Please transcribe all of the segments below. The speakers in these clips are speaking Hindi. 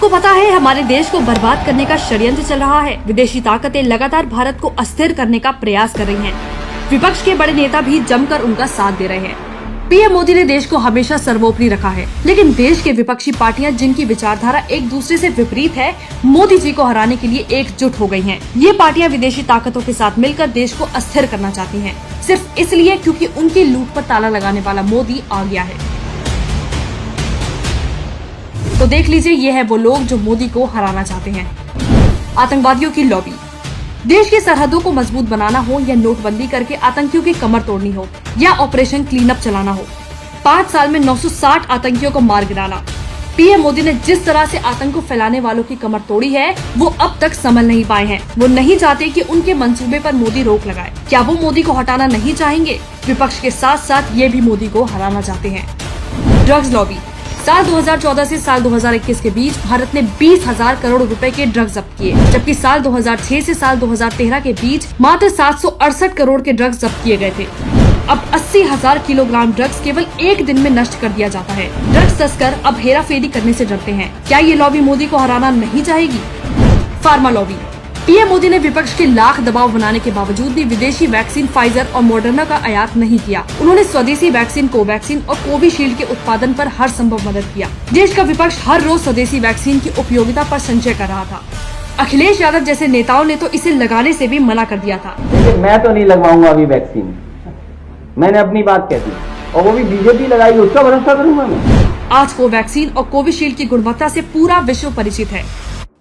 आपको पता है हमारे देश को बर्बाद करने का षड्यंत्र चल रहा है। विदेशी ताकतें लगातार भारत को अस्थिर करने का प्रयास कर रही हैं। विपक्ष के बड़े नेता भी जमकर उनका साथ दे रहे हैं। पीएम मोदी ने देश को हमेशा सर्वोपरि रखा है, लेकिन देश के विपक्षी पार्टियां जिनकी विचारधारा एक दूसरे से विपरीत है, मोदी जी को हराने के लिए एकजुट हो गई हैं। ये पार्टियां विदेशी ताकतों के साथ मिलकर देश को अस्थिर करना चाहती हैं, सिर्फ इसलिए क्योंकि उनकी लूट पर ताला लगाने वाला मोदी आ गया है। तो देख लीजिए, ये है वो लोग जो मोदी को हराना चाहते हैं। आतंकवादियों की लॉबी। देश की सरहदों को मजबूत बनाना हो या नोटबंदी करके आतंकियों की कमर तोड़नी हो या ऑपरेशन क्लीन अप चलाना हो, 5 साल में 960 आतंकियों को मार गिराना। पीएम मोदी ने जिस तरह से आतंक को फैलाने वालों की कमर तोड़ी है, वो अब तक संभल नहीं पाए हैं। वो नहीं चाहते कि उनके मंसूबे पर मोदी रोक लगाए। क्या वो मोदी को हटाना नहीं चाहेंगे? विपक्ष के साथ साथ ये भी मोदी को हराना चाहते हैं। Drugs lobby. साल 2014 से साल 2021 के बीच भारत ने 20,000 करोड़ रुपए के ड्रग्स जब्त किए, जबकि साल 2006 से साल 2013 के बीच मात्र 768 करोड़ के ड्रग्स जब्त किए गए थे। अब 80,000 किलोग्राम ड्रग्स केवल एक दिन में नष्ट कर दिया जाता है। ड्रग्स तस्कर अब हेराफेरी करने से डरते हैं। क्या ये लॉबी मोदी को हराना नहीं चाहेगी? Pharma lobby. पीएम मोदी ने विपक्ष के लाख दबाव बनाने के बावजूद भी विदेशी वैक्सीन फाइजर और मॉडर्ना का आयात नहीं किया। उन्होंने स्वदेशी वैक्सीन कोवैक्सीन और कोविशील्ड के उत्पादन पर हर संभव मदद किया। देश का विपक्ष हर रोज स्वदेशी वैक्सीन की उपयोगिता पर संशय कर रहा था। अखिलेश यादव जैसे नेताओं ने तो इसे लगाने से भी मना कर दिया था। मैं तो नहीं लगवाऊंगा अभी वैक्सीन, मैंने अपनी बात कह दी, और वो भी बीजेपी लगाई, उसका भरोसा करूंगा मैं। आज कोवैक्सीन और कोविशील्ड की गुणवत्ता से पूरा विश्व परिचित है।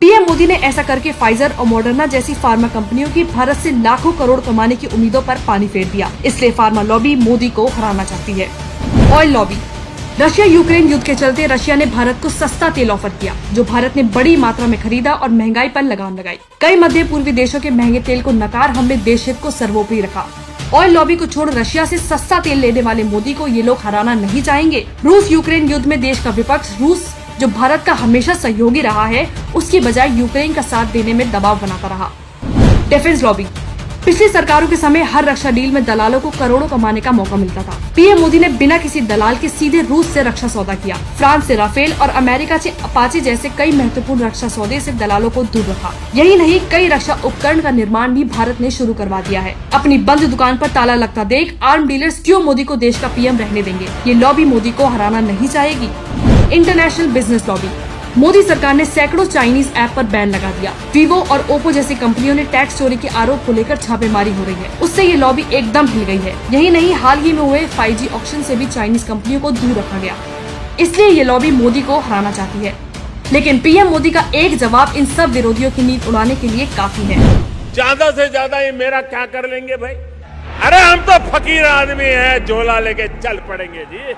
पीएम मोदी ने ऐसा करके फाइजर और मॉडर्ना जैसी फार्मा कंपनियों की भारत से लाखों करोड़ कमाने की उम्मीदों पर पानी फेर दिया। इसलिए फार्मा लॉबी मोदी को हराना चाहती है। Oil lobby. रशिया यूक्रेन युद्ध के चलते रशिया ने भारत को सस्ता तेल ऑफर किया, जो भारत ने बड़ी मात्रा में खरीदा और महंगाई पर लगाम लगाई। कई मध्य पूर्वी देशों के महंगे तेल को नकार हमने देश हित को सर्वोपरि रखा। ऑयल लॉबी को छोड़ रशिया से सस्ता तेल लेने वाले मोदी को ये लोग हराना नहीं चाहेंगे। रूस यूक्रेन युद्ध में देश का विपक्ष रूस, जो भारत का हमेशा सहयोगी रहा है, उसकी बजाय यूक्रेन का साथ देने में दबाव बनाता रहा। Defence lobby. पिछली सरकारों के समय हर रक्षा डील में दलालों को करोड़ों कमाने का मौका मिलता था। पीएम मोदी ने बिना किसी दलाल के सीधे रूस से रक्षा सौदा किया। फ्रांस से राफेल और अमेरिका से अपाचे जैसे कई महत्वपूर्ण रक्षा सौदे से दलालों को दूर रखा। यही नहीं, कई रक्षा उपकरण का निर्माण भी भारत ने शुरू करवा दिया है। अपनी बंद दुकान पर ताला लगता देख आर्म डीलर्स क्यों मोदी को देश का पीएम रहने देंगे? ये लॉबी मोदी को हराना नहीं चाहेगी। International business lobby. मोदी सरकार ने सैकड़ों चाइनीज ऐप पर बैन लगा दिया। वीवो और ओप्पो जैसी कंपनियों ने टैक्स चोरी के आरोप को लेकर छापेमारी हो रही है। उससे ये लॉबी एकदम हिल गई है। यही नहीं, हाल ही में हुए 5G ऑक्शन से भी चाइनीज कंपनियों को दूर रखा गया। इसलिए ये लॉबी मोदी को हराना चाहती है। लेकिन पीएम मोदी का एक जवाब इन सब विरोधियों की नींद उड़ाने के लिए काफी है। ज्यादा से ज्यादा ये मेरा क्या कर लेंगे भाई? अरे हम तो फकीर आदमी हैं, झोला लेके चल पड़ेंगे जी।